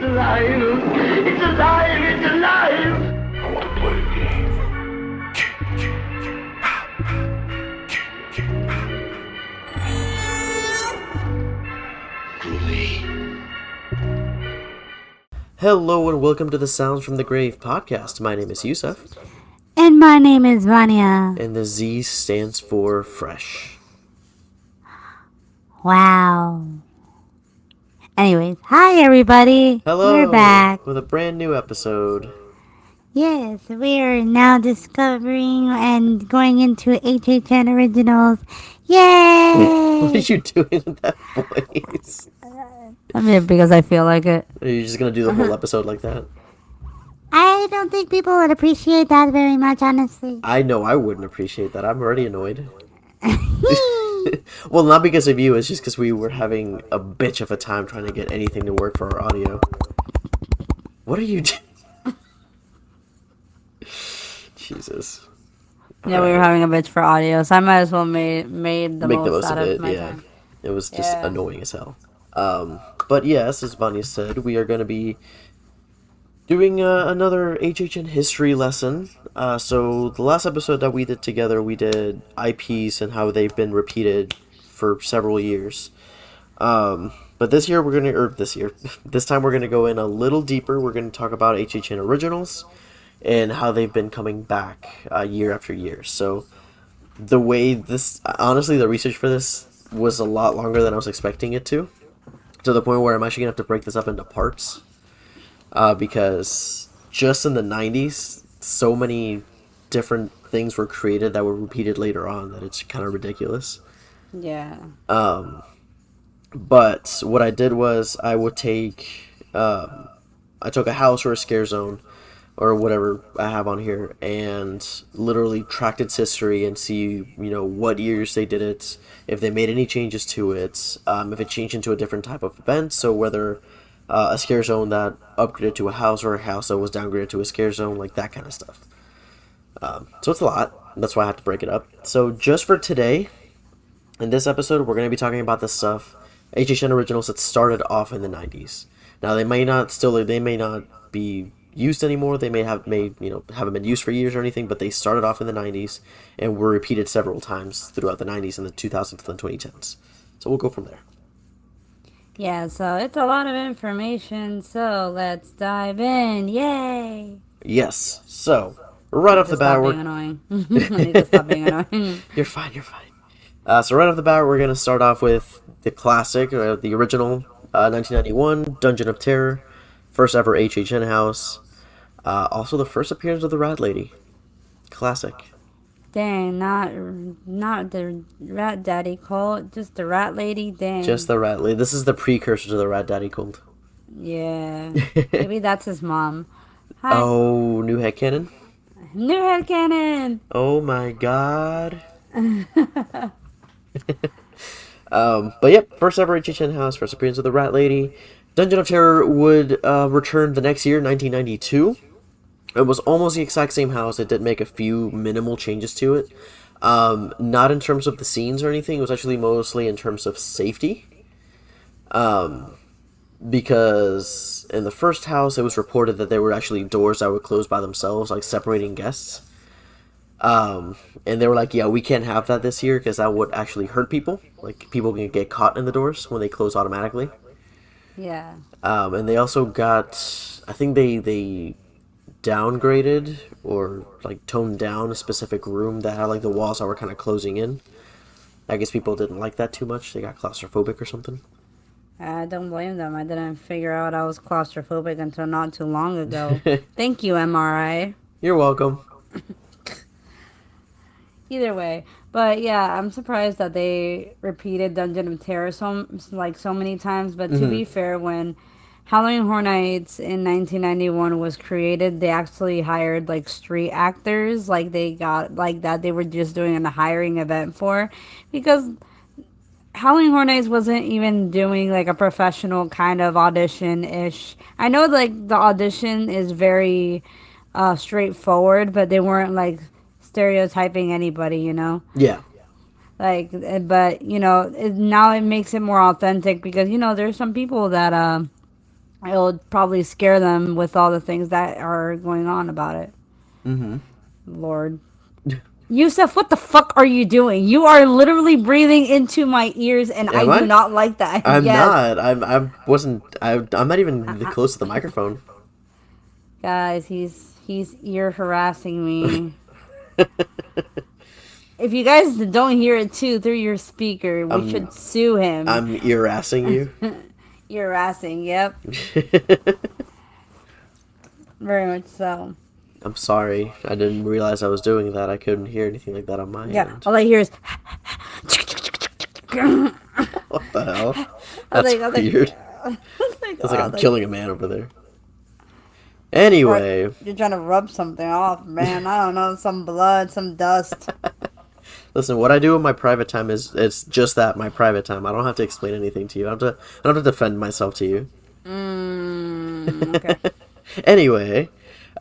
alive! It's alive! It's alive! I want to play a game. Hello and welcome to the Sounds from the Grave podcast. My name is Yussef. And my name is Vania. And the Z stands for fresh. Wow. Anyways, hi everybody. Hello. We're back. With a brand new episode. Yes, we are now discovering and going into HHN Originals. Yay! What are you doing in that voice? I mean, because I feel like it. Are you just going to do the whole episode like that? I don't think people would appreciate that very much, honestly. I know I wouldn't appreciate that. I'm already annoyed. Well, not because of you. It's just because we were having a bitch of a time trying to get anything to work for our audio. What are you doing? Jesus. Yeah, we were having a bitch for audio, so I might as well made the Make most the most out of of it, my yeah. time. It was just Yeah. annoying as hell. But yes, as Vanya said, we are going to be doing another HHN history lesson. So the last episode that we did together, we did IPs and how they've been repeated for several years. But this year this time we're going to go in a little deeper. We're going to talk about HHN originals and how they've been coming back year after year. So the research for this was a lot longer than I was expecting it to the point where I'm actually going to have to break this up into parts. Because just in the 90s, so many different things were created that were repeated later on that it's kind of ridiculous. Yeah. But what I did was I took a house or a scare zone or whatever I have on here and literally tracked its history and see, what years they did it, if they made any changes to it, if it changed into a different type of event, so whether a scare zone that upgraded to a house or a house that was downgraded to a scare zone, like that kind of stuff. So it's a lot. That's why I have to break it up. So just for today, in this episode, we're going to be talking about the stuff, HHN originals that started off in the 90s. Now they may not be used anymore. They haven't been used for years or anything, but they started off in the 90s and were repeated several times throughout the 90s and the 2000s and the 2010s. So we'll go from there. Yeah, so it's a lot of information, so let's dive in. Yay! Yes. So, right off the bat, Stop being annoying. I need to stop being annoying. You're fine. So right off the bat, we're going to start off with the classic, the original 1991 Dungeon of Terror, first ever HHN house. Also the first appearance of the Rat Lady. Classic. Dang, not the Rat Daddy cult, just the Rat Lady. Dang. Just the Rat Lady. This is the precursor to the Rat Daddy cult. Yeah. Maybe that's his mom. Hi. Oh, new headcanon? New headcanon! Oh my god. But yep, first ever HHN house, first appearance of the Rat Lady. Dungeon of Terror would return the next year, 1992. It was almost the exact same house. It did make a few minimal changes to it. Not in terms of the scenes or anything. It was actually mostly in terms of safety. Because in the first house, it was reported that there were actually doors that would close by themselves, like separating guests. And they were like, yeah, we can't have that this year because that would actually hurt people. Like, people can get caught in the doors when they close automatically. Yeah. And they also got, I think they downgraded or like toned down a specific room that had like the walls that were kind of closing in. I guess people didn't like that too much. They got claustrophobic or something. I don't blame them. I didn't figure out I was claustrophobic until not too long ago. Thank you, MRI. You're welcome. Either way. But yeah, I'm surprised that they repeated Dungeon of Terror so many times. But to be fair, when Halloween Horror Nights in 1991 was created, they actually hired like street actors, like they got like that they were just doing a hiring event for, because Halloween Horror Nights wasn't even doing like a professional kind of audition-ish. I know like the audition is very straightforward, but they weren't like stereotyping anybody, you know? Yeah. Like, but, you know, now it makes it more authentic because, you know, there's some people that It'll probably scare them with all the things that are going on about it. Mm-hmm. Lord. Yusef, what the fuck are you doing? You are literally breathing into my ears, and I Am do I? not like that. I'm Yes. not. I wasn't. I'm not even close to the microphone. Guys, he's ear harassing me. If you guys don't hear it too through your speaker, we I'm should sue him. I'm harassing you. Ear harassing, yep. Very much so. I'm sorry. I didn't realize I was doing that. I couldn't hear anything like that on my Yeah, end. all I hear is. What the hell? I was That's like, I was like, weird. I was like, It's like oh, I'm killing a man over there. Anyway, you're trying to rub something off, man. I don't know, some blood, some dust. listen. What I do in my private time is it's just that, my private time. I don't have to explain anything to you. I don't have to defend myself to you. Okay. Anyway,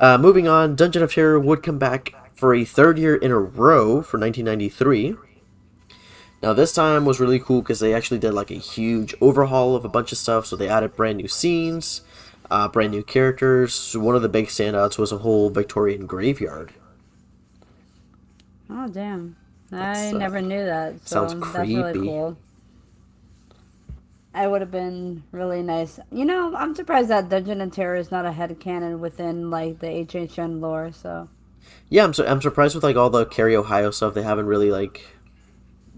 moving on. Dungeon of Terror would come back for a third year in a row for 1993. Now this time was really cool because they actually did like a huge overhaul of a bunch of stuff. So they added brand new scenes, brand new characters. One of the big standouts was a whole Victorian graveyard. Oh, damn. I That's never knew that, sounds so that's really creepy. cool. I would have been really nice. You know, I'm surprised that Dungeon and Terror is not a headcanon within, like, the HHN lore, so. Yeah, I'm surprised with like all the Carry Ohio stuff. They haven't really like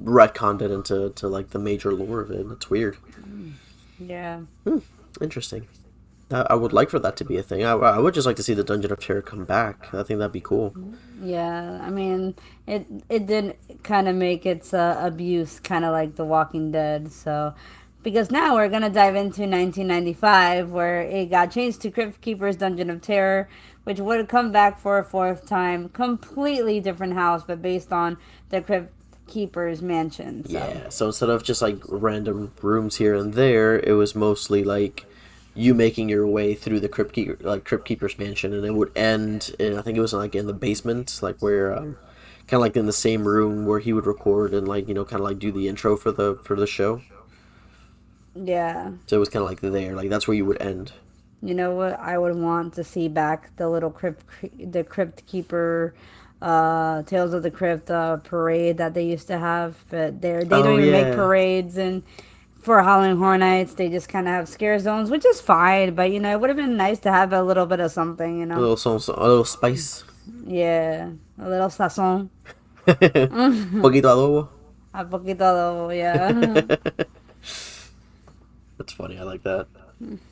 retconned it into like the major lore of it. It's weird. Yeah. Interesting. I would like for that to be a thing. I would just like to see the Dungeon of Terror come back. I think that'd be cool. Yeah, I mean, it did kind of make its abuse kind of like The Walking Dead. So, because now we're gonna dive into 1995, where it got changed to Crypt Keeper's Dungeon of Terror, which would come back for a fourth time, completely different house, but based on the Crypt Keeper's mansion. So, Yeah. So instead of just like random rooms here and there, it was mostly like you making your way through the Crypt Keeper's mansion, and it would end. In, I think it was like in the basement, like where kind of like in the same room where he would record and like kind of like do the intro for the show. yeah. So it was kind of like there, like that's where you would end. You know what? I would want to see back the Crypt Keeper, Tales of the Crypt parade that they used to have. But they Oh don't even make yeah, parades, and for Halloween Horror Nights, they just kind of have scare zones, which is fine. But it would have been nice to have a little bit of something. a little spice, Yeah, a little sazon, poquito adobo. a poquito, yeah. That's funny. I like that.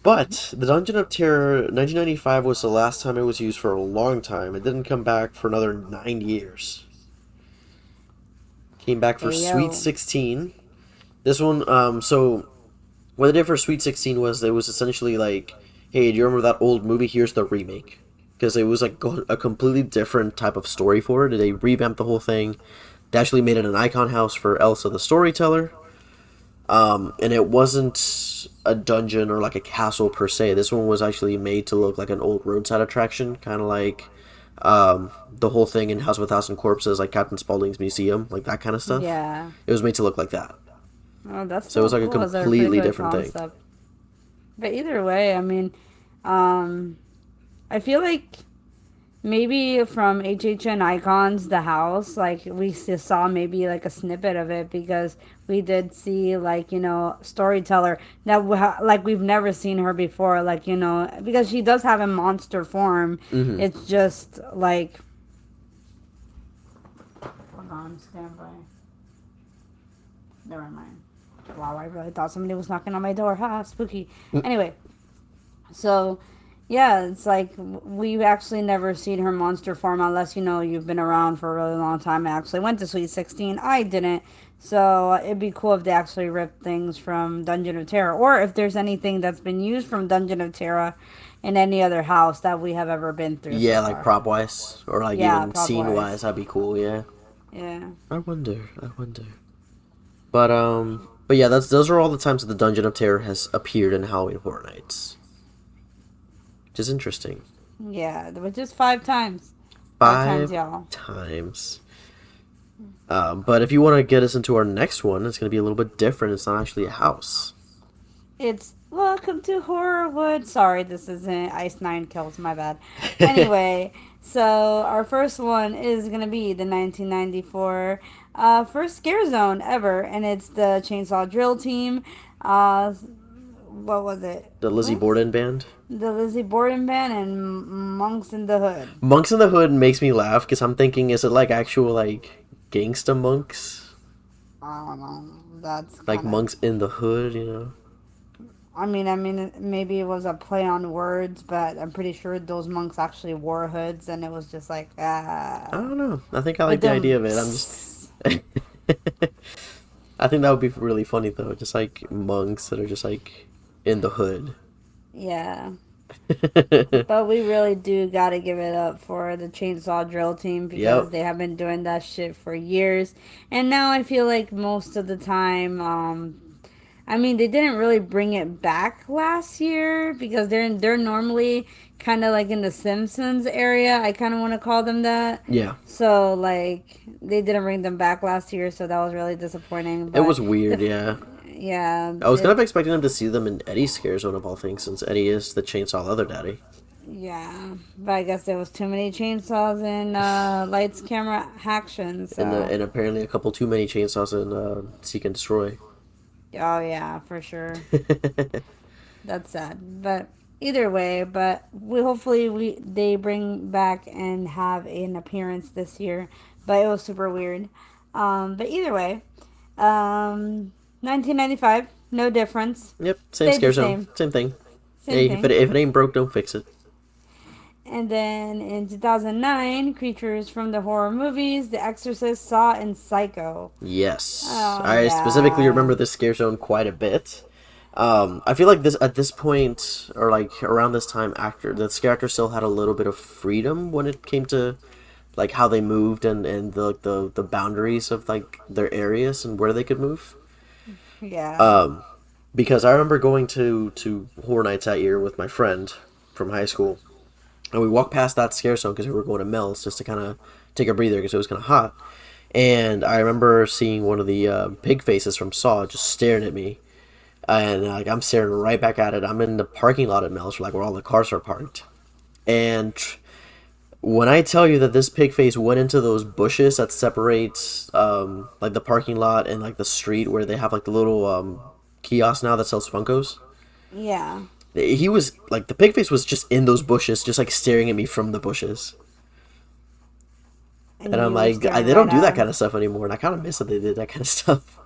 But the Dungeon of Terror 1995 was the last time it was used for a long time. It didn't come back for another 9 years. Came back for Hey Sweet yo, 16. This one, so what they did for Sweet 16 was it was essentially like, hey, do you remember that old movie? Here's the remake. Because it was like a completely different type of story for it. They revamped the whole thing. They actually made it an icon house for Elsa the Storyteller. And it wasn't a dungeon or like a castle per se. This one was actually made to look like an old roadside attraction, kind of like the whole thing in House of a Thousand Corpses, like Captain Spaulding's Museum, like that kind of stuff. yeah. It was made to look like that. Oh, that's So it was so like a cool. It's a pretty completely good different thing. concept. But either way, I mean, um, I feel like maybe from HHN Icons, the house, like we saw maybe like a snippet of it because we did see like storyteller that like we've never seen her before, like because she does have a monster form. Hmm. It's just like hold on, stand by. Never mind. Wow, I really thought somebody was knocking on my door. Ha, spooky. Anyway, so yeah, it's like we've actually never seen her monster form unless you've been around for a really long time. I actually went to Sweet 16. I didn't. So it'd be cool if they actually ripped things from Dungeon of Terror, or if there's anything that's been used from Dungeon of Terror in any other house that we have ever been through Yeah, so like far. prop wise or like Yeah, even prop scene wise. wise, that'd be cool. Yeah. Yeah. I wonder. I wonder. But yeah, those are all the times that the Dungeon of Terror has appeared in Halloween Horror Nights, which is interesting. Yeah, which is 5 times. 5 times, Five y'all. times. But if you want to get us into our next one, it's going to be a little bit different. It's not actually a house. It's Welcome to Horrorwood. Sorry, this isn't Ice Nine Kills, my bad. Anyway, so our first one is going to be the 1994 first Scare Zone ever, and it's the Chainsaw Drill Team. What was it? The Lizzie Borden band. The Lizzie Borden Band and Monks in the Hood. Monks in the Hood makes me laugh because I'm thinking, is it like actual like gangsta monks? I don't know. That's Like kinda, monks in the hood, you know? I mean, maybe it was a play on words, but I'm pretty sure those monks actually wore hoods, and it was just like, I don't know. I think I like with the them. idea of it. I'm just. I think that would be really funny though. Just like monks that are just like in the hood. Yeah. But we really do got to give it up for the Chainsaw Drill Team because Yep. they have been doing that shit for years. And now I feel like most of the time, I mean, they didn't really bring it back last year because they're normally kind of like in the Simpsons area. I kind of want to call them that. Yeah. So like they didn't bring them back last year, so that was really disappointing. It But was weird, the yeah. yeah, I was kind of expecting them to see them in Eddie's Scare Zone of all things, since Eddie is the Chainsaw Leather Daddy. yeah, but I guess there was too many chainsaws and lights, camera, action. So, And apparently a couple too many chainsaws in Seek and Destroy. oh yeah, for sure. That's sad, but either way, but we hopefully we they bring back and have an appearance this year. But it was super weird. But either way, 1995, no difference. Yep, same Stayed the Scare Zone, same, same thing. same Hey, thing. if it ain't broke, don't fix it. And then in 2009, creatures from the horror movies, The Exorcist, Saw, and Psycho. Yes, Oh I specifically yeah, remember this Scare Zone quite a bit. I feel like this at this point, or like around this time, actor the scare actor still had a little bit of freedom when it came to like how they moved and the boundaries of like their areas and where they could move. yeah, Because I remember going to Horror Nights that year with my friend from high school, and we walked past that scare zone because we were going to Mel's just to kind of take a breather because it was kind of hot. And I remember seeing one of the pig faces from Saw just staring at me, and like I'm staring right back at it. I'm in the parking lot at Mel's, like where all the cars are parked, and when I tell you that this pig face went into those bushes that separate like the parking lot and like the street where they have like the little kiosk now that sells Funkos. yeah. He was like the pig face was just in those bushes, just like staring at me from the bushes. And And I'm you were like, staring they right don't do at that him. kind of stuff anymore, and I kind of miss that they did that kind of stuff.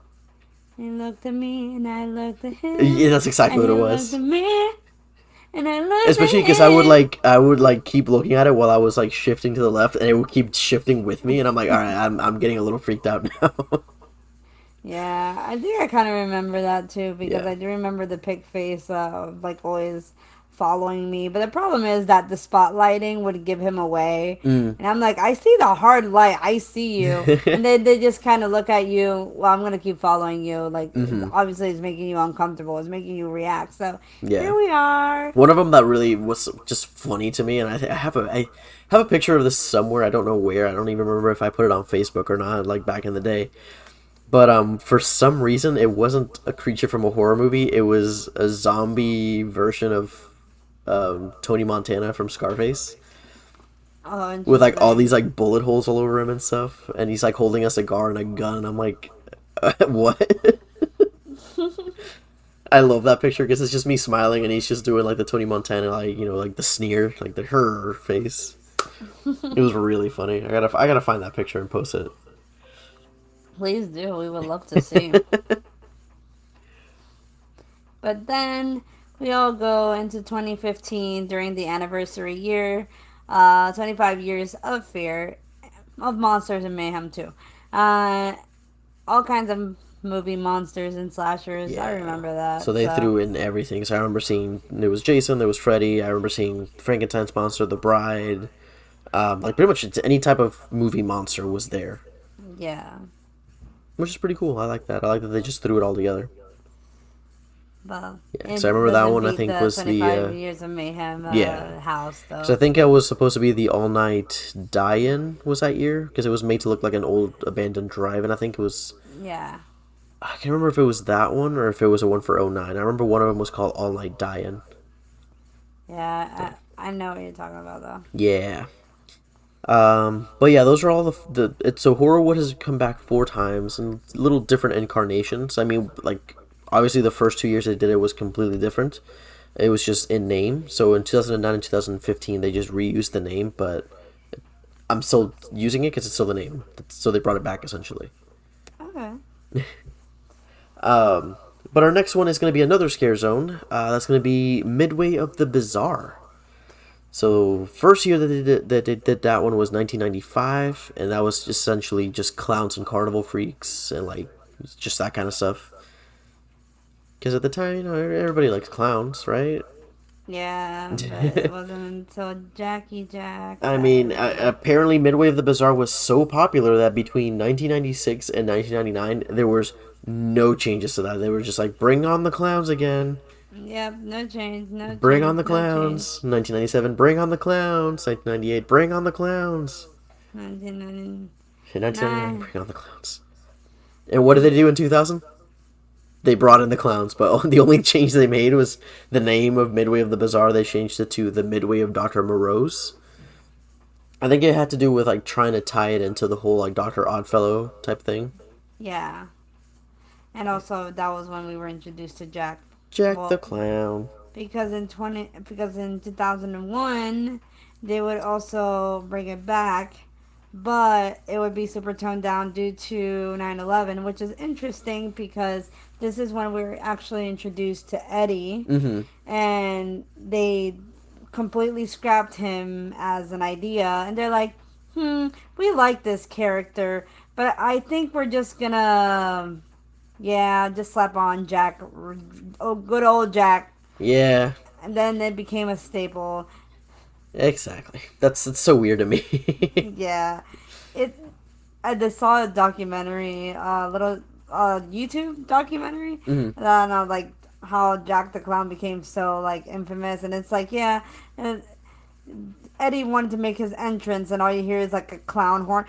He looked at me and I looked at him. Yeah, that's exactly And what he it looked was. at me and I looked at Especially because him. I would like keep looking at it while I was like shifting to the left, and it would keep shifting with me, and I'm like, all right, I'm getting a little freaked out now. Yeah, I think I kind of remember that too because Yeah. I do remember the pig face, like always following me. But the problem is that the spotlighting would give him away, Mm. and I'm like, I see the hard light, I see you, and then they just kind of look at you. Well, I'm gonna keep following you. Like Hmm. obviously, it's making you uncomfortable. It's making you react. So Yeah. here we are. One of them that really was just funny to me, and I have a picture of this somewhere. I don't know where. I don't even remember if I put it on Facebook or not. Like back in the day, but for some reason, it wasn't a creature from a horror movie. It was a zombie version of Tony Montana from Scarface, Oh, with like all interesting. these like bullet holes all over him and stuff. And he's like holding a cigar and a gun. And I'm like, what? I love that picture because it's just me smiling and he's just doing like the Tony Montana, like, you know, like the sneer, like the her face. It was really funny. I gotta find that picture and post it. Please do. We would love to see. But then we all go into 2015 during the anniversary year, 25 years of fear, of monsters and mayhem too. Uh, all kinds of movie monsters and slashers. I Yeah. remember So that. they So threw in everything. So I remember seeing there was Jason, there was Freddy. I remember seeing Frankenstein's monster, the Bride. Like pretty much any type of movie monster was there, yeah, which is pretty cool. I like that. I like that they just threw it all together. but Yeah. So I it remember that doesn't one. I beat think the was the 25 years of mayhem yeah. house Because I though. think it was supposed to be the all night die-in was that year because it was made to look like an old abandoned drive, and I think it was Yeah, I can't remember if it was that one or if it was a one for '09. I remember one of them was called All Night Dying. Yeah, I know what you're talking about though. Yeah. But yeah, those are all so Horrorwood has come back 4 times in little different incarnations. I mean, like, obviously the first 2 years they did it was completely different. It was just in name. So in 2009 and 2015 they just reused the name, but I'm still using it because it's still the name. So they brought it back essentially. Okay. But our next one is going to be another scare zone. That's going to be Midway of the Bizarre. So first year that they did that one was 1995, and that was essentially just clowns and carnival freaks and like just that kind of stuff. Because at the time, everybody likes clowns, right? Yeah, but it wasn't until Jackie Jack. I mean, apparently Midway of the Bizarre was so popular that between 1996 and 1999, there was no changes to that. They were just like, bring on the clowns again. Yep, no change, no change. Bring on the no clowns. 1997, bring on the clowns. 1998, bring on the clowns. change. 1999. 1999, bring on the clowns. And what did they do in 2000? They brought in the clowns, but the only change they made was the name of Midway of the Bizarre. They changed it to the Midway of Dr. Moreau's. I think it had to do with like trying to tie it into the whole like Dr. Oddfellow type thing. Yeah. And also that was when we were introduced to Jack. Jack the Clown. Because in 2001 they would also bring it back, but it would be super toned down due to 9/11, which is interesting because this is when we were actually introduced to Eddie, and they completely scrapped him as an idea, and they're like, we like this character, but I think we're just gonna, just slap on Jack, oh, good old Jack. Yeah. And then it became a staple. Exactly. It's so weird to me. Yeah. I just saw a documentary, little YouTube documentary, and like how Jack the Clown became so like infamous, and it's like and Eddie wanted to make his entrance, and all you hear is like a clown horn,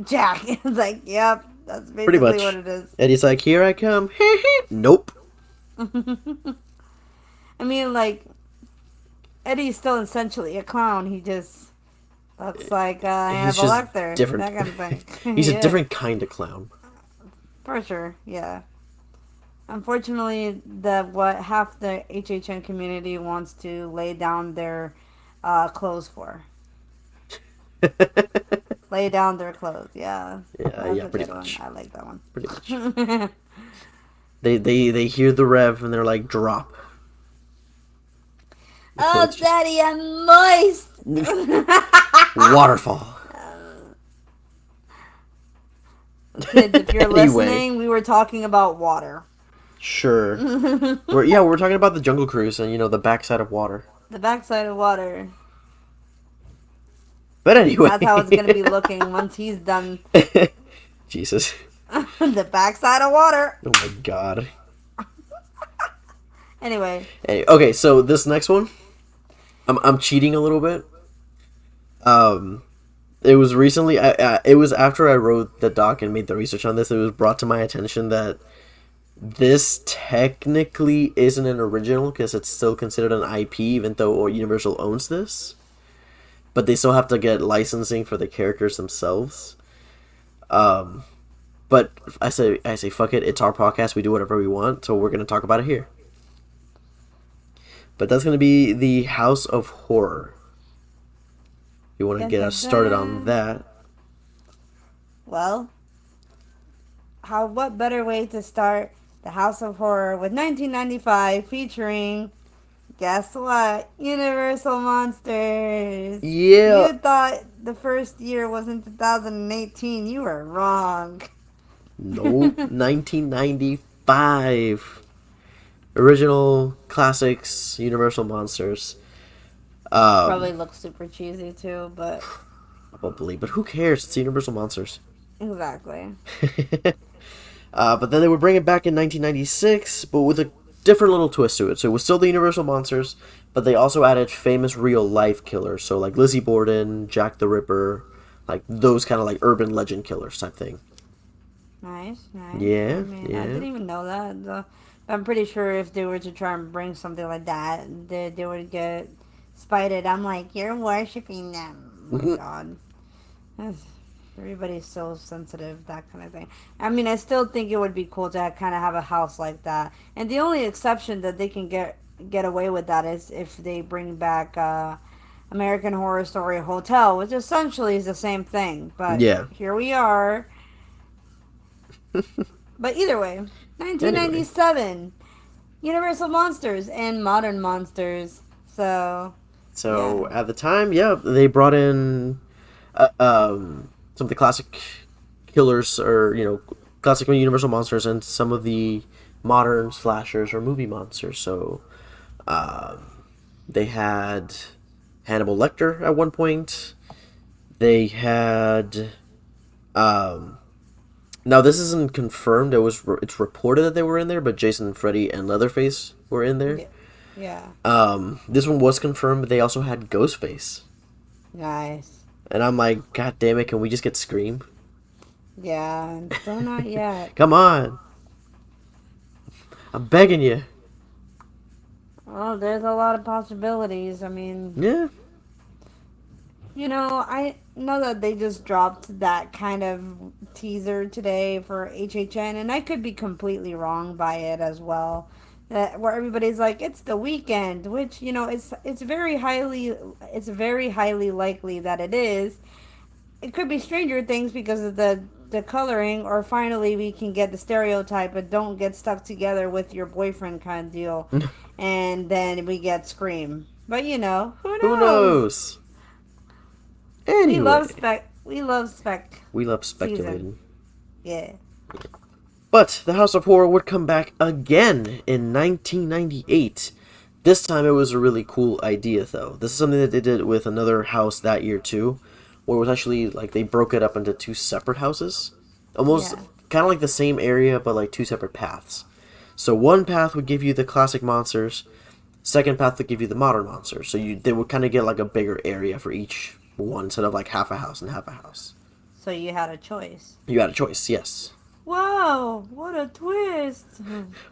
Jack. It's like, yep, that's basically Pretty much what it is. Eddie's like, here I come. Nope. I mean, like, Eddie's still essentially a clown. He just looks like Hannibal Lecter. Different. That kind of thing. He's Yeah. a different kind of clown. For sure, yeah. Unfortunately, half the HHN community wants to lay down their clothes for. Lay down their clothes, yeah. Yeah, pretty good much. One. I like that one. Pretty much. They hear the rev and they're like, drop. Oh, Daddy, I'm moist. Waterfall. Kids, if you're Anyway. listening, we were talking about water. Sure. we're talking about the Jungle Cruise and, the backside of water. The backside of water. But anyway. That's how it's going to be looking once he's done. Jesus. The backside of water. Oh my god. Anyway. Okay, so this next one, I'm cheating a little bit. It was recently. It was after I wrote the doc and made the research on this. It was brought to my attention that this technically isn't an original because it's still considered an IP, even though Universal owns this. But they still have to get licensing for the characters themselves. But I say fuck it. It's our podcast. We do whatever we want, so we're gonna talk about it here. But that's gonna be the House of Horror. You want to get us started on that? Well, what better way to start the House of Horror with 1995 featuring, guess what? Universal Monsters. Yeah. You thought the first year was in 2018. You were wrong. Nope. 1995. Original classics, Universal Monsters. Probably looks super cheesy too, but Probably, but who cares? It's Universal Monsters. exactly. But then they would bring it back in 1996, but with a different little twist to it. So it was still the Universal Monsters, but they also added famous real-life killers. So like Lizzie Borden, Jack the Ripper, like those kind of like urban legend killers type thing. Nice, nice. I Yeah, mean, I yeah. didn't even know that. I'm pretty sure if they were to try and bring something like that, they would get spited. I'm like, you're worshiping them. Oh my God. That's- Everybody's so sensitive, that kind of thing. I mean, I still think it would be cool to kind of have a house like that. And the only exception that they can get away with that is if they bring back American Horror Story Hotel, which essentially is the same thing. But Yeah. here we are. But either way, Anyway, 1997, Universal Monsters and Modern Monsters. So, so yeah. at the time, yeah, they brought in some of the classic killers, or classic Universal monsters, and some of the modern slashers or movie monsters. So they had Hannibal Lecter at one point. They had now this isn't confirmed. It's reported that they were in there, but Jason, Freddy, and Leatherface were in there. Yeah. Yeah. This one was confirmed, but they also had Ghostface. Nice. And I'm like, God damn it, can we just get Scream? Yeah, and still not yet. Come on. I'm begging you. Well, there's a lot of possibilities. I mean, Yeah. I know that they just dropped that kind of teaser today for HHN, and I could be completely wrong by it as well. That where everybody's like, it's the weekend, which it's very highly likely that it is. It could be Stranger Things because of the coloring, or finally we can get the stereotype, but don't get stuck together with your boyfriend kind of deal, and then we get Scream. But who Who knows? knows? Anyway, We love spec we love season. speculating. Yeah. But the House of Horror would come back again in 1998. This time it was a really cool idea, though. This is something that they did with another house that year, too, where it was actually like they broke it up into two separate houses. Almost Yeah. kind of like the same area, but like two separate paths. So one path would give you the classic monsters, second path would give you the modern monsters. So they would kind of get like a bigger area for each one instead of like half a house and half a house. So you had a choice. You had a choice, yes. Wow, what a twist!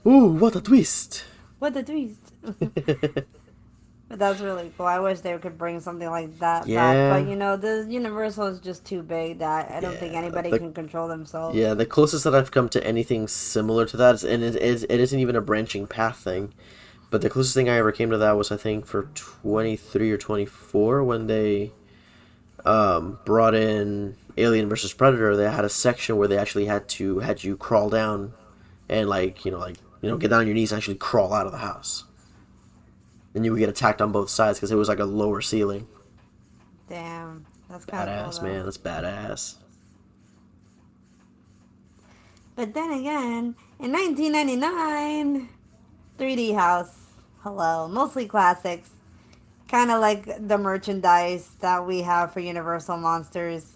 Ooh, what a twist! What a twist! But that's really cool. I wish they could bring something like that Yeah. back. But the Universal is just too big that I don't think Yeah, anybody can control themselves. Yeah, the closest that I've come to anything similar to that, and it isn't even a branching path thing, but the closest thing I ever came to that was, I think, for 23 or 24, when they brought in Alien versus Predator. They had a section where they actually had you crawl down and get down on your knees and actually crawl out of the house. And you would get attacked on both sides because it was like a lower ceiling. Damn, that's kind of Badass, cool, man. though. That's badass. But then again, in 1999, 3D House. Hello, mostly classics. Kind of like the merchandise that we have for Universal Monsters.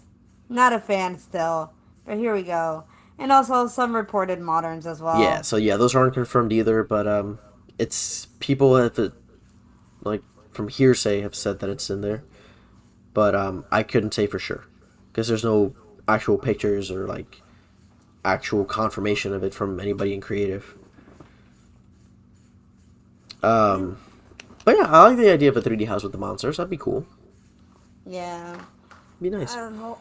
Not a fan still, but here we go. And also some reported moderns as Yeah, well. so yeah, those aren't confirmed either, but it's people have, like, from hearsay, have said that it's in there, but I couldn't say for sure because there's no actual pictures or like actual confirmation of it from anybody in creative. But yeah, I like the idea of a 3D house with the monsters. That'd be cool. Yeah. Be I nice. don't know.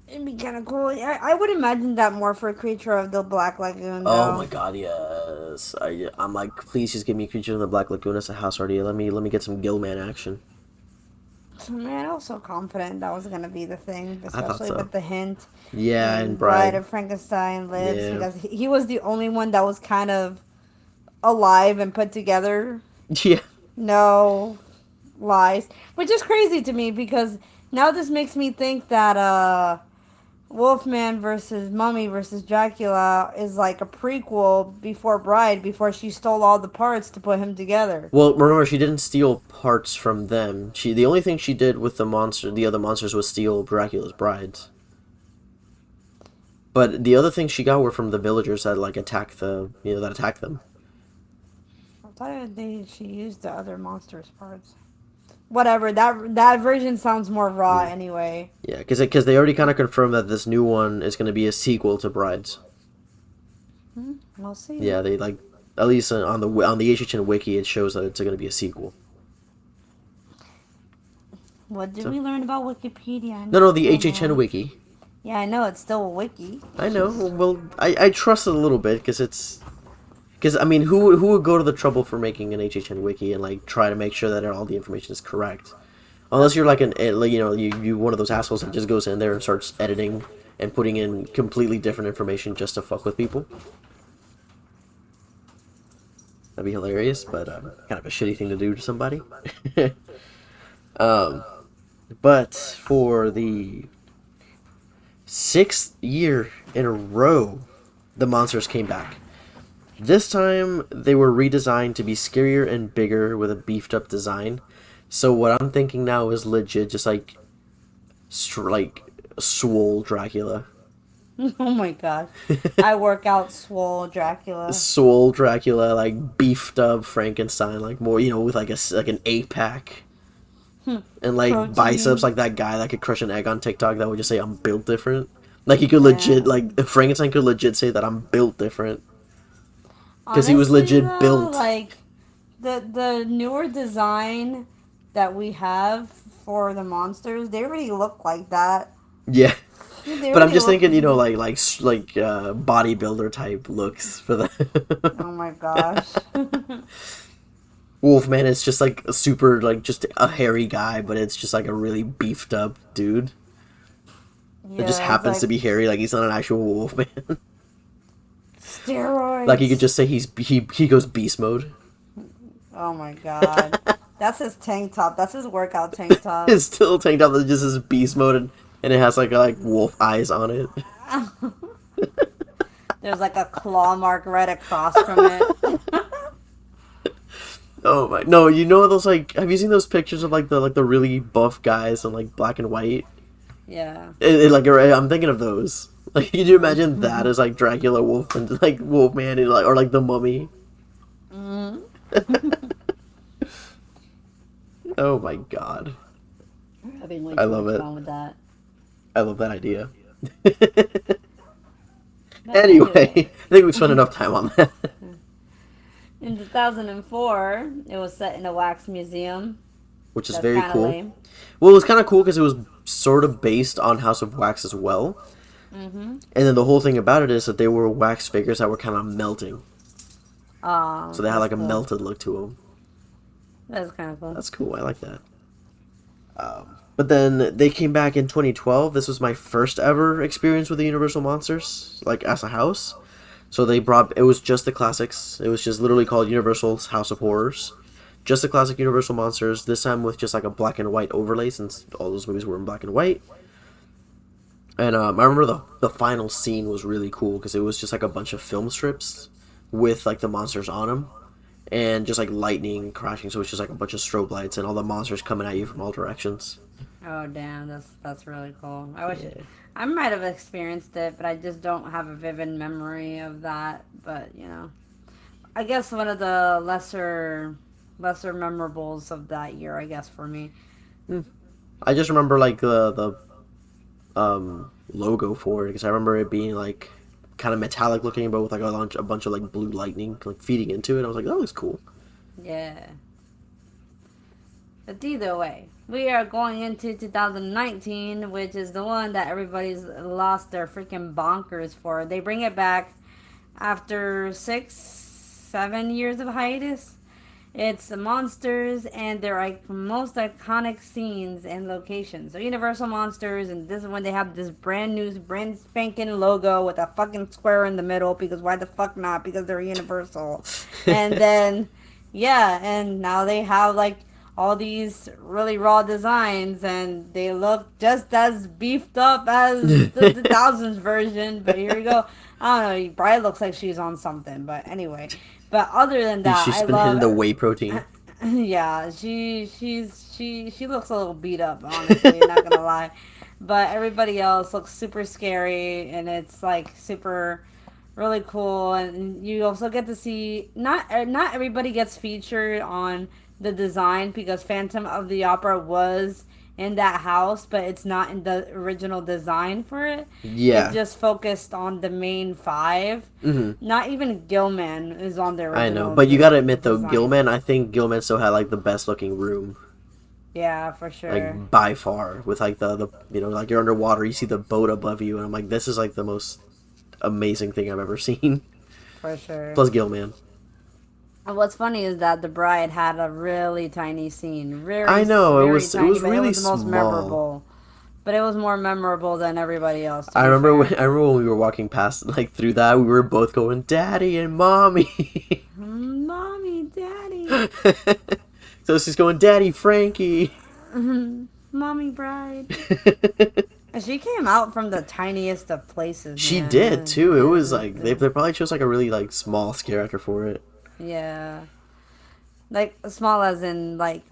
It'd be kind of cool. I would imagine that more for Creature of the Black Lagoon, Oh though. my god, yes. I'm like, please just give me Creature in the Black Lagoon as a house already. Let me get some Gillman action. Man, I was so confident that was going to be the thing, I thought especially so. with the hint Yeah, in and Bride Bride. of Frankenstein Lives, Yeah. because he was the only one that was kind of alive and put together. Yeah. No lies. Which is crazy to me because now this makes me think that Wolfman versus Mummy versus Dracula is like a prequel before Bride, before she stole all the parts to put him together. Well, remember, she didn't steal parts from them. The only thing she did with the other monsters, was steal Dracula's brides. But the other things she got were from the villagers that that attacked them. I thought she used the other monsters' parts. Whatever, that version sounds more raw anyway. Yeah, because they already kind of confirmed that this new one is going to be a sequel to Brides. We'll see. Yeah, they like at least on the HHN wiki it shows that it's going to be a sequel. What did So, we learn about Wikipedia? I no, the don't HHN know. wiki. Yeah, I know it's still a wiki. I know. Well, I trust it a little bit because I mean, who would go to the trouble for making an HHN wiki and like try to make sure that all the information is correct? Unless you're like you one of those assholes that just goes in there and starts editing and putting in completely different information just to fuck with people. That'd be hilarious, but kind of a shitty thing to do to somebody. um, but for the 6th year in a row, the monsters came back. This time, they were redesigned to be scarier and bigger with a beefed up design. So what I'm thinking now is legit, just like swole Dracula. Oh my god. I work out swole Dracula. Swole Dracula, like beefed up Frankenstein, like more, with like an 8-pack. And like Protein. biceps, like that guy that could crush an egg on TikTok that would just say I'm built different. Like he could legit, like Frankenstein could legit say that I'm built different because he was legit Honestly, though, built. Like the newer design that we have for the monsters, they already look like that. Yeah, They but I'm already just look- thinking, bodybuilder type looks for the Oh my gosh. Wolfman is just like a super, like just a hairy guy, but it's just like a really beefed up dude. Yeah, It just it's happens like to be hairy, like he's not an actual Wolfman. steroids. Like you could just say he goes beast mode. Oh my god. That's his tank top. That's his workout tank top. It's still tank top that just says beast mode and it has like wolf eyes on it. There's like a claw mark right across from it. Oh my! No, you know those like? Have you seen those pictures of like the really buff guys in like black and white? Yeah. I'm thinking of those. Like, can you imagine that as like Dracula, Wolf, and like Wolfman, and like or like the Mummy? Oh my god! We're having way I too love much it. fun with that. I love that idea. But Anyway, I think we've spent enough time on that. in 2004, it was set in a wax museum. Which is That's very kinda cool. lame. Well, it was kind of cool because it was sort of based on House of Wax as well. And then the whole thing about it is that they were wax figures that were kind of melting. So they had like a melted look to them. That's kind of cool. That's cool. I like that. But then they came back in 2012. This was my first ever experience with the Universal Monsters, like as a house. So it was just the classics. It was just literally called Universal's House of Horrors. Just the classic Universal Monsters, this time with just like a black and white overlay since all those movies were in black and white. And I remember the final scene was really cool because it was just like a bunch of film strips with like the monsters on them. And just like lightning crashing, so it's just like a bunch of strobe lights and all the monsters coming at you from all directions. Oh damn, that's really cool. I wish I might have experienced it, but I just don't have a vivid memory of that. But I guess one of the lesser memorables of that year, I guess for me. I just remember like the logo for it because I remember it being like kind of metallic looking, but with like a bunch of like blue lightning like feeding into it. I was like, that looks cool. Yeah. But either way, we are going into 2019, which is the one that everybody's lost their freaking bonkers for. They bring it back after 6-7 years of hiatus. It's the monsters and their most iconic scenes and locations. So Universal Monsters, and this is when they have this brand spanking logo with a fucking square in the middle, because why the fuck not? Because they're Universal. And then, and now they have like all these really raw designs, and they look just as beefed up as the thousands version. But here we go. I don't know. Brian looks like she's on something, but anyway. But other than that, She's been hitting the whey protein. Yeah, she looks a little beat up, honestly, not gonna lie. But everybody else looks super scary, and it's like super really cool. And you also get to see not everybody gets featured on the design, because Phantom of the Opera was in that house, but it's not in the original design for it. It's Yeah. just focused on the main five. Not even Gilman is on the I know, original but you gotta admit though, design. Gilman. I think Gilman still had like the best looking room, Yeah, for sure. like by far. With like the like you're underwater, you see the boat above you, and I'm like, this is like the most amazing thing I've ever seen. For sure. Plus Gilman. And what's funny is that the bride had a really tiny scene, I very know very it tiny, was but it really was the most small. memorable. But it was more memorable than everybody else. To I be remember when fair, we were walking past like through that, we were both going, "Daddy and Mommy." Mommy, Daddy, So she's going, "Daddy Frankie." Mommy, bride. And she came out from the tiniest of places, She did man. too. It was like they probably chose like a really like small scare actor for it. Yeah, like small as in like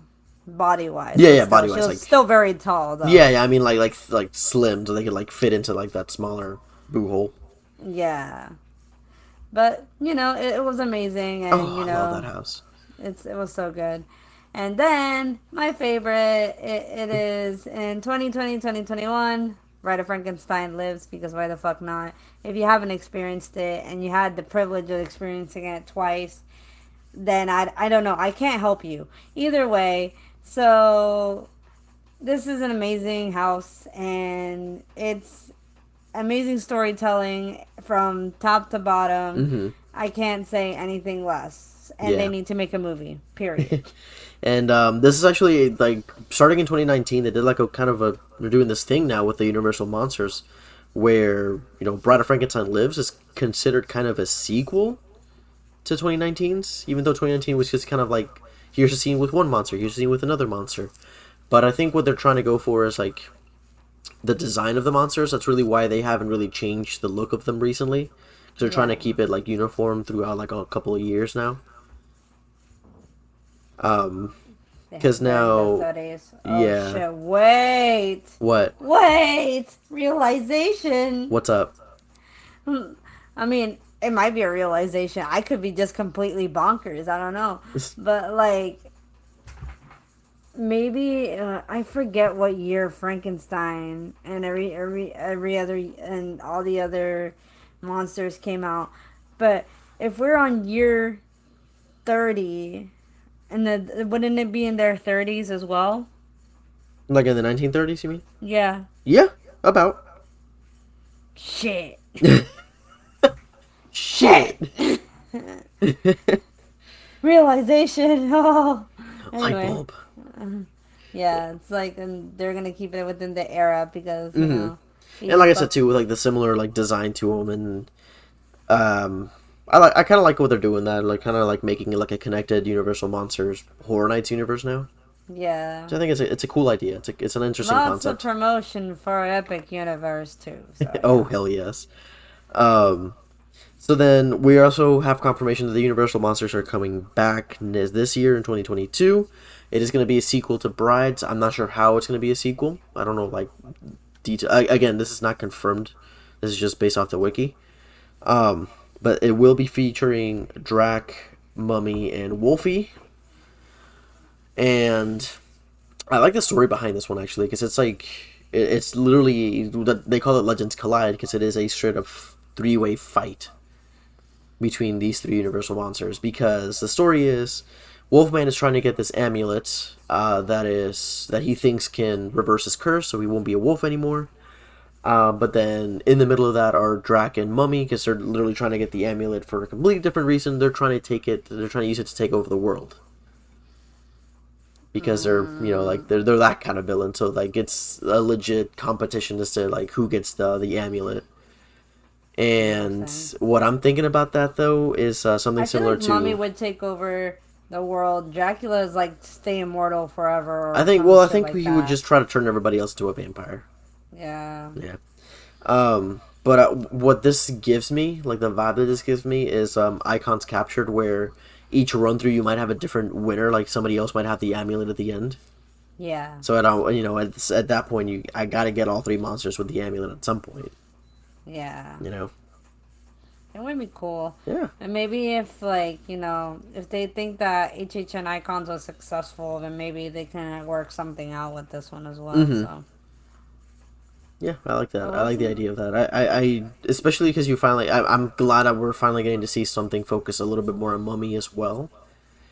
body wise, Yeah, but yeah, still, body she wise, was like still very tall though. yeah, yeah. I mean, like slim, so they could like fit into like that smaller boo hole. Yeah, but it was amazing, and Oh, I love that house. it was so good. And then my favorite, it is in 2020, 2021. Bride of Frankenstein lives, because why the fuck not? If you haven't experienced it and you had the privilege of experiencing it twice, then I don't know. I can't help you. Either way, so this is an amazing house, and it's amazing storytelling from top to bottom. Mm-hmm. I can't say anything less. And they Yeah. need to make a movie. Period. And this is actually like starting in 2019. They did like a kind of a they're doing this thing now with the Universal monsters, where Bride of Frankenstein Lives is considered kind of a sequel to 2019's, even though 2019 was just kind of like here's a scene with one monster, here's a scene with another monster. But I think what they're trying to go for is like the design of the monsters. That's really why they haven't really changed the look of them recently. 'Cause they're trying Yeah. to keep it like uniform throughout like a couple of years now. Because They're in the now, 30s. Oh yeah. shit. Wait. What? Wait. Realization. What's up? I mean, it might be a realization. I could be just completely bonkers. I don't know. But like, maybe I forget what year Frankenstein and every other and all the other monsters came out. But if we're on year 30, and wouldn't it be in their 30s as well? Like in the 1930s, you mean? Yeah. Yeah, about. Shit. Shit. Realization. Oh. Light Anyway. bulb. Yeah, it's like, and they're gonna keep it within the era because And like I said too, with like the similar like design to them, and I kind of like what they're doing. That like kind of like making it like a connected Universal Monsters Horror Nights universe now. Yeah. So I think it's a cool idea. It's an interesting Lots concept. of promotion for Epic Universe too. So, Oh yeah. hell yes. So then we also have confirmation that the Universal Monsters are coming back this year in 2022. It is going to be a sequel to Brides. I'm not sure how it's going to be a sequel. I don't know like detail. Again, this is not confirmed. This is just based off the wiki. But it will be featuring Drac, Mummy, and Wolfie. And I like the story behind this one actually, because it's like it's literally they call it Legends Collide because it is a straight up three-way fight between these three Universal monsters. Because the story is Wolfman is trying to get this amulet that he thinks can reverse his curse, so he won't be a wolf anymore. But then in the middle of that are Drac and Mummy, because they're literally trying to get the amulet for a completely different reason. They're trying to take it. They're trying to use it to take over the world. Because they're like they're that kind of villain. So like it's a legit competition as to like who gets the amulet. And what I'm thinking about that though is something I feel similar like Mummy to. would take over the world. Dracula is like stay immortal forever. Or I think. some Well, I shit think like he would that. just try to turn everybody else into a vampire. Yeah. Yeah. But what this gives me, like the vibe that this gives me, is icons captured where each run through you might have a different winner. Like somebody else might have the amulet at the end. Yeah. So at that point I gotta get all three monsters with the amulet at some point. Yeah. You know. It would be cool. Yeah. And maybe if, like, if they think that HHN Icons was successful, then maybe they can work something out with this one as well. Mm-hmm. So. Yeah, I like that. But I like the idea of that. I especially because you finally, I'm glad that we're finally getting to see something focus a little bit more on Mummy as well.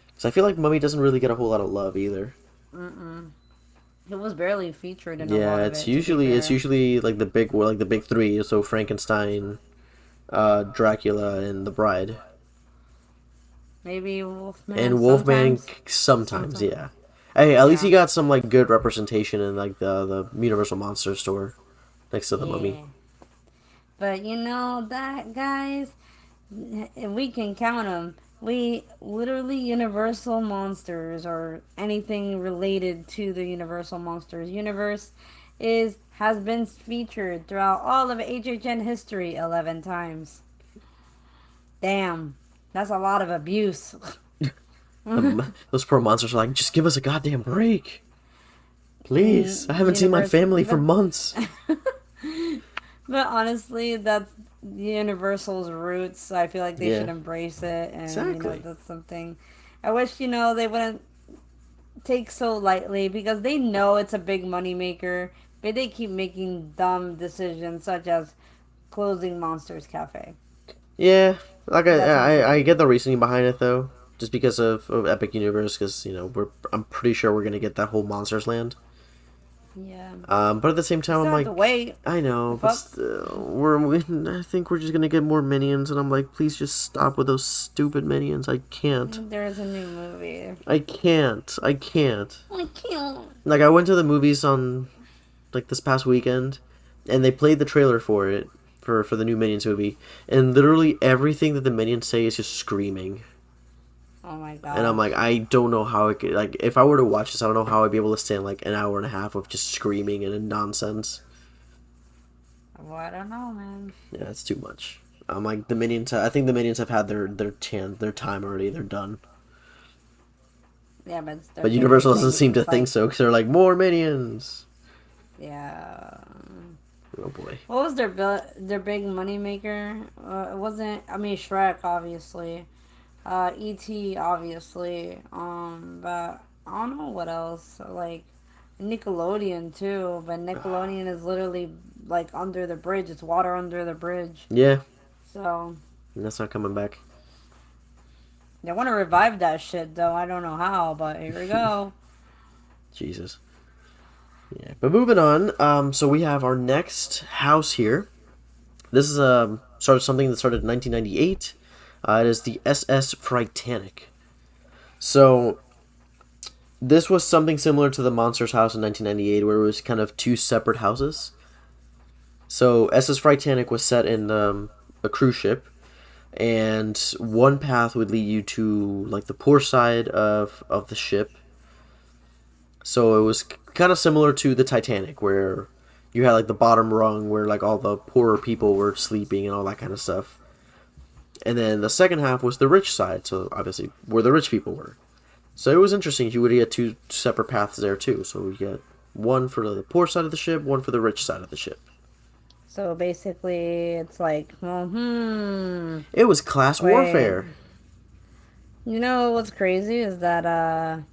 Because I feel like Mummy doesn't really get a whole lot of love either. It was barely featured in a Yeah, lot of it. To be it's fair. usually like the big three. So Frankenstein, Dracula, and the Bride. Maybe Wolfman And Wolfman sometimes. sometimes, Sometimes. yeah. Hey, at least Yeah. he got some like good representation in like the Universal Monster store next to the Mummy. Yeah. But that, guys, if we can count them, we literally Universal Monsters or anything related to the Universal Monsters universe has been featured throughout all of HHN history 11 times. Damn, that's a lot of abuse. Those poor monsters are like, just give us a goddamn break, please. I haven't seen my Universe, family for months. but honestly, that's Universal's roots. So I feel like they Yeah. should embrace it, and Exactly. that's something. I wish they wouldn't take so lightly because they know it's a big money maker, but they keep making dumb decisions such as closing Monsters Cafe. Yeah, like That's I annoying. get the reasoning behind it though, just because of Epic Universe, because I'm pretty sure we're gonna get that whole Monsters Land. Yeah, But at the same you time, I'm still have to like, wait. I know, The but fuck? still, I think we're just gonna get more minions, and I'm like, please just stop with those stupid minions. I can't. There is a new movie. I can't. I can't. I can't. Like I went to the movies on like this past weekend, and they played the trailer for it for the new Minions movie, and literally everything that the Minions say is just screaming. Oh my And I'm god. like, I don't know how it could, like, if I were to watch this, I don't know how I'd be able to stand like an hour and a half of just screaming and nonsense. Well, I don't know, man. Yeah, it's too much. I'm like the Minions. I think the Minions have had their chance, their time already. They're done. Yeah, but it's their But favorite Universal doesn't thing. seem to It's think like, so because they're like more Minions. yeah. Oh boy. What was their big money maker? It wasn't. I mean, Shrek, obviously. E.T. obviously. But I don't know what else. Like Nickelodeon too, but Nickelodeon is literally like under the bridge. It's water under the bridge. Yeah, So that's not coming back. they want to revive that shit though. I don't know how, but here we go. Jesus. Yeah, but moving on. So we have our next house here. This is something that started in 1998. It is the SS Frightanic. So this was something similar to the Monsters House in 1998, where it was kind of two separate houses. So SS Frightanic was set in a cruise ship, and one path would lead you to like the poor side of the ship. So it was kind of similar to the Titanic, where you had like the bottom rung where like all the poorer people were sleeping and all that kind of stuff. And then the second half was the rich side, so obviously where the rich people were. So it was interesting. You would get two separate paths there too. So you get one for the poor side of the ship, one for the rich side of the ship. So basically, it's like, well, It was class wait. warfare. You know what's crazy is that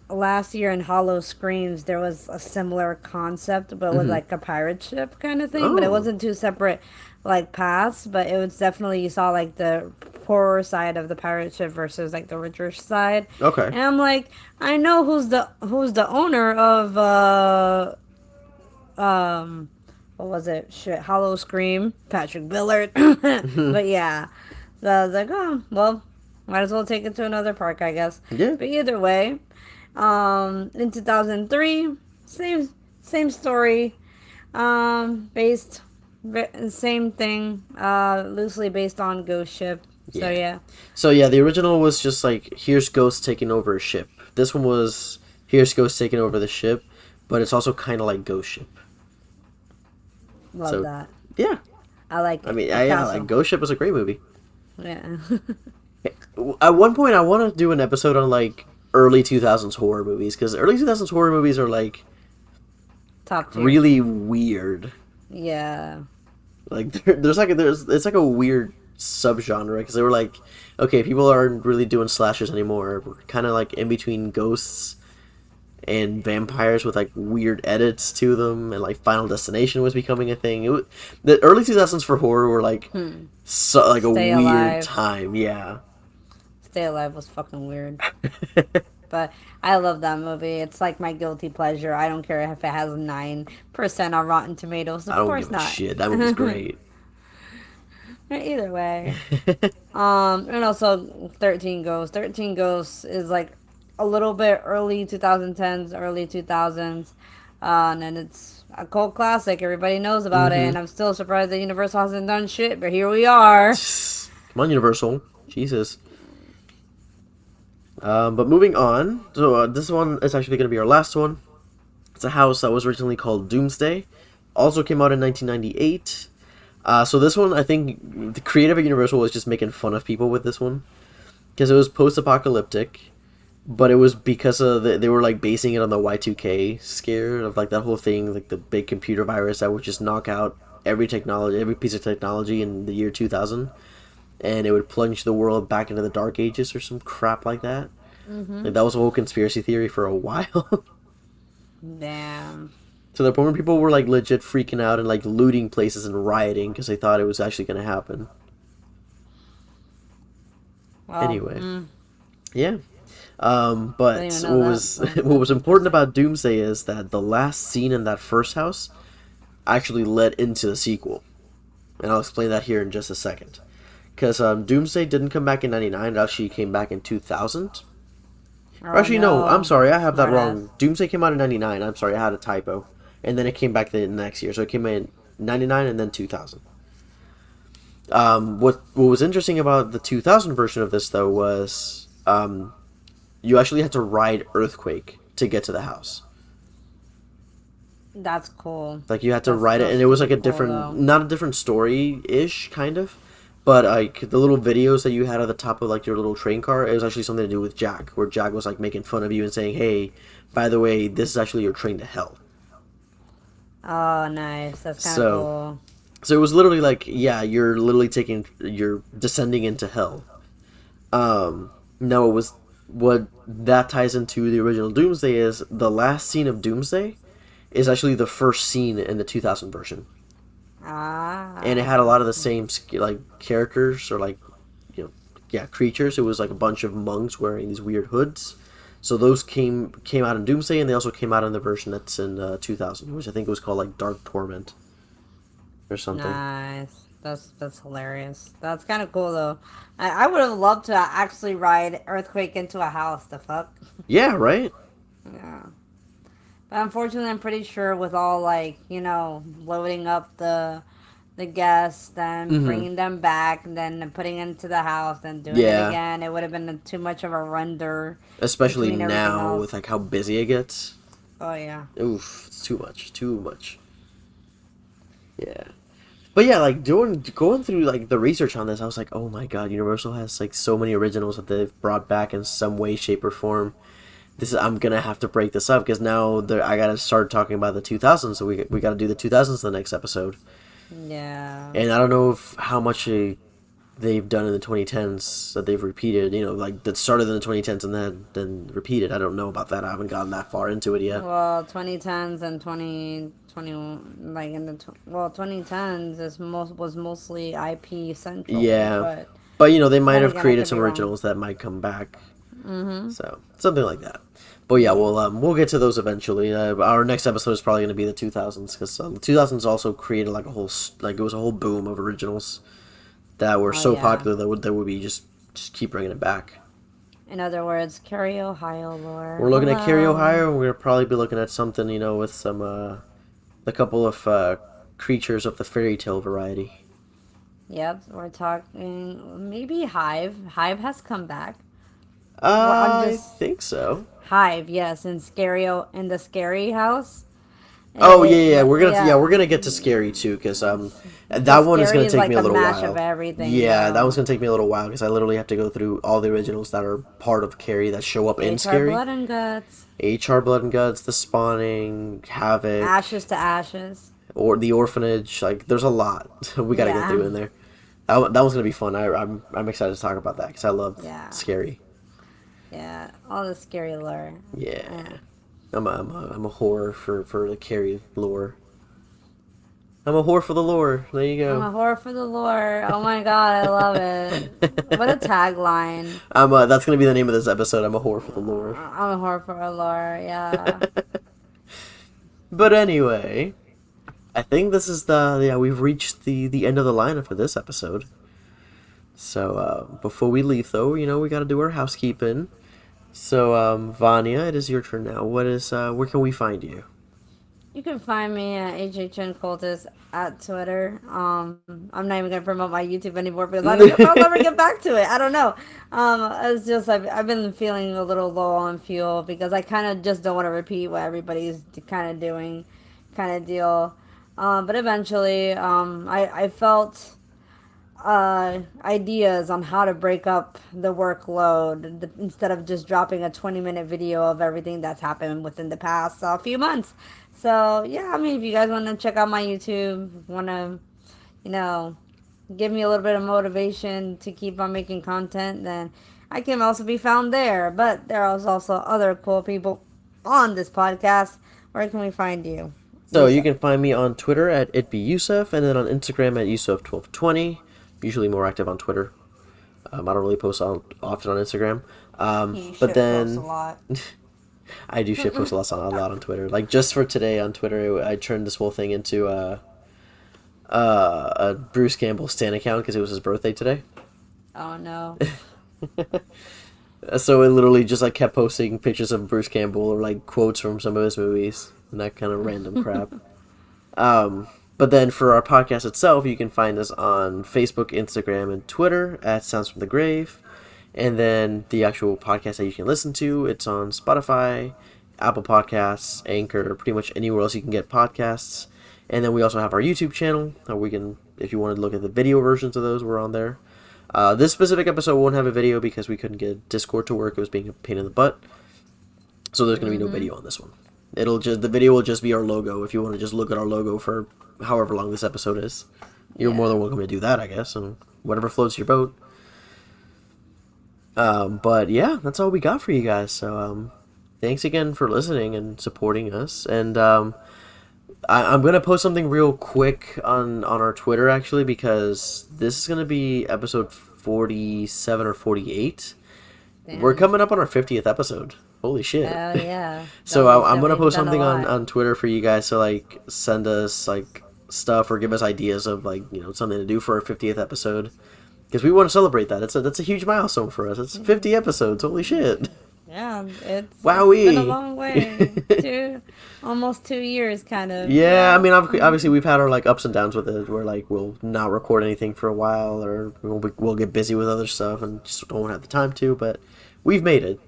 last year in Hollow Screams there was a similar concept, but with like a pirate ship kind of thing. But it Oh. wasn't two separate like paths, but it was definitely you saw like the poorer side of the pirate ship versus like the richer side. Okay. And I'm like, I know who's the owner of what was it? Shit, Hollow Scream, Patrick Billard. But yeah, so I was like, oh well, might as well take it to another park, I guess. Yeah. But either way, in 2003, same story, based same thing, loosely based on Ghost Ship. So yeah, So yeah, the original was just like here's Ghost taking over a ship. This one was here's Ghost taking over the ship, but it's also kind of like Ghost Ship. love So- that. Yeah. I like it. I mean, The yeah, castle. like Ghost Ship was a great movie. Yeah. At one point, I want to do an episode on like early 2000s horror movies because early 2000s horror movies are like Top tier. really weird. Yeah. Like there's it's like a weird subgenre because they were like, okay, people aren't really doing slashers anymore. We're kind of like in between ghosts and vampires with like weird edits to them, and like Final Destination was becoming a thing. The early 2000s for horror were like like a Stay weird Alive. time. Yeah. Stay Alive was fucking weird. But I love that movie. It's like my guilty pleasure. I don't care if it has 9% on Rotten Tomatoes. I Of don't course give a not. shit. That movie's great. Either way. And also 13 Ghosts. 13 Ghosts is like a little bit early 2010s, early 2000s. And then it's a cult classic. Everybody knows about it. And I'm still surprised that Universal hasn't done shit, but here we are. Come on, Universal. Jesus. But moving on, so this one is actually going to be our last one. It's a house that was originally called Doomsday. Also came out in 1998. So this one, I think the creative at Universal was just making fun of people with this one. Because it was post-apocalyptic. But it was because of they were like basing it on the Y2K scare of like that whole thing, like the big computer virus that would just knock out every piece of technology in the year 2000. And it would plunge the world back into the Dark Ages or some crap like that. Like that was a whole conspiracy theory for a while. Damn. To the point where people were like legit freaking out and like looting places and rioting because they thought it was actually going to happen. Well, Anyway, yeah. But Didn't even know what was important about Doomsday is that the last scene in that first house actually led into the sequel, and I'll explain that here in just a second. Because Doomsday didn't come back in '99; it actually came back in 2000. Or actually, no, I'm sorry, I have that wrong. Doomsday came out in '99. I'm sorry, I had a typo, and then it came back the next year, so it came in '99 and then 2000. What was interesting about the 2000 version of this though was you actually had to ride Earthquake to get to the house. That's cool. Like you had to ride it, and it was like a cool, different, though. not a different story-ish kind of, but like the little videos that you had at the top of like your little train car, it was actually something to do with Jack, where Jack was like making fun of you and saying, "Hey, by the way, this is actually your train to hell." Oh, nice. That's kind of So- cool. So it was literally like, yeah, you're descending into hell. No, it was what that ties into the original Doomsday is the last scene of Doomsday is actually the first scene in the 2000 version, Ah. and it had a lot of the same like characters or like creatures. It was like a bunch of monks wearing these weird hoods. So those came out in Doomsday, and they also came out in the version that's in 2000, which I think was called like Dark Torment or something. Nice. That's hilarious. That's kind of cool though. I would have loved to actually ride Earthquake into a house. The fuck. Yeah, right. Yeah. But unfortunately, I'm pretty sure with all like loading up the guests, then bringing them back, and then putting into the house, then doing Yeah. it again, it would have been too much of a render. Especially Between everything now else. with like how busy it gets. Oh yeah. Oof, it's too much. Yeah. But yeah, like going through like the research on this, I was like, oh my god, Universal has like so many originals that they've brought back in some way, shape, or form. I'm gonna have to break this up because now I gotta start talking about the 2000s, so we gotta do the 2000s the next episode. Yeah. And I don't know how much they've done in the 2010s that they've repeated, like that started in the 2010s and then repeated. I don't know about that. I haven't gotten that far into it yet. Well, 2010s and 2021, like in the 2010s was mostly IP central. Yeah. But they might Then have again, I created could some be wrong. originals that might come back. So something like that. But yeah, we'll get to those eventually. Our next episode is probably going to be the 2000s because the 2000s also created like it was a whole boom of originals that were so yeah. popular that would be just keep bringing it back. In other words, Carrie Ohio lore. We're looking at Carrie, Hello. Ohio, and we're gonna probably be looking at something with some a couple of creatures of the fairy tale variety. Yep, we're talking maybe Hive. Hive has come back. I'm I just- think so. Hive, yes, in the scary house. Oh yeah. We're gonna get to Scary too, because that one is Scary gonna take like me a the little mash while. of everything. Yeah, though. that one's gonna take me a little while because I literally have to go through all the originals that are part of Carrie that show up in HR Scary. Blood and Guts. HR Blood and Guts, The Spawning, Havoc, Ashes to Ashes. or The Orphanage. Like, there's a lot we gotta get Yeah. through in there. That one's gonna be fun. I'm excited to talk about that because I love Yeah, scary. yeah, all the scary lore. Yeah, Yeah. I'm a whore for the Carrie lore. I'm a whore for the lore. There you I'm go. a whore for the lore. Oh my god, I love it. What a tagline. That's gonna be the name of this episode. I'm a whore for the lore. I'm a whore for a lore. Yeah. But anyway, I think this is we've reached the end of the lineup for this episode. So before we leave, though, we got to do our housekeeping. So Vanya, it is your turn now. Where can we find you? You can find me at HHN Cultist at Twitter. I'm not even gonna promote my YouTube anymore because I don't know if I'll ever get back to it. I don't know. It's just I've been feeling a little low on fuel because I kind of just don't want to repeat what everybody's kind of doing, kind of deal. But eventually, I felt ideas on how to break up the workload instead of just dropping a 20-minute video of everything that's happened within the past few months. So, yeah, I mean, if you guys want to check out my YouTube, want to, you know, give me a little bit of motivation to keep on making content, then I can also be found there. But there are also other cool people on this podcast. Where can we find you? So you Yusuf. can find me on Twitter at itbeyusuf, and then on Instagram at Yusuf1220. Usually more active on Twitter. I don't really post often on Instagram. He But shit posts a then lot. I do shit post a lot on Twitter. Like just for today on Twitter, I turned this whole thing into a Bruce Campbell Stan account because it was his birthday today. Oh, no. So it literally just like kept posting pictures of Bruce Campbell or like quotes from some of his movies and that kind of random crap. But then for our podcast itself, you can find us on Facebook, Instagram, and Twitter at Sounds from the Grave. And then the actual podcast that you can listen to, it's on Spotify, Apple Podcasts, Anchor, pretty much anywhere else you can get podcasts. And then we also have our YouTube channel. We can, if you wanted to look at the video versions of those, we're on there. This specific episode won't have a video because we couldn't get Discord to work. It was being a pain in the butt. So there's going to be no video on this one. The video will just be our logo if you want to just look at our logo for however long this episode is. You're more than welcome to do that, I guess, and whatever floats your boat. But yeah, that's all we got for you guys. So thanks again for listening and supporting us. And I'm gonna post something real quick on our Twitter actually because this is gonna be episode 47 or 48. Damn. We're coming up on our 50th episode. Holy shit. Oh, yeah. So I'm gonna post Done a something lot. on Twitter for you guys to like send us like stuff or give us ideas of like something to do for our 50th episode because we want to celebrate that. That's a huge milestone for us. It's 50 episodes. Holy shit. Yeah, it's Wowee. been a long way. Almost 2 years, kind of. Yeah, I mean, obviously we've had our like ups and downs with it, where like we'll not record anything for a while, or we'll get busy with other stuff and just don't have the time to. But we've made it.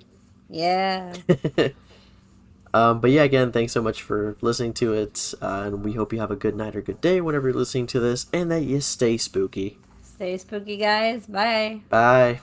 Yeah. But yeah, again, thanks so much for listening to it, and we hope you have a good night or good day whenever you're listening to this, and that you stay spooky. Stay spooky, guys. Bye. Bye.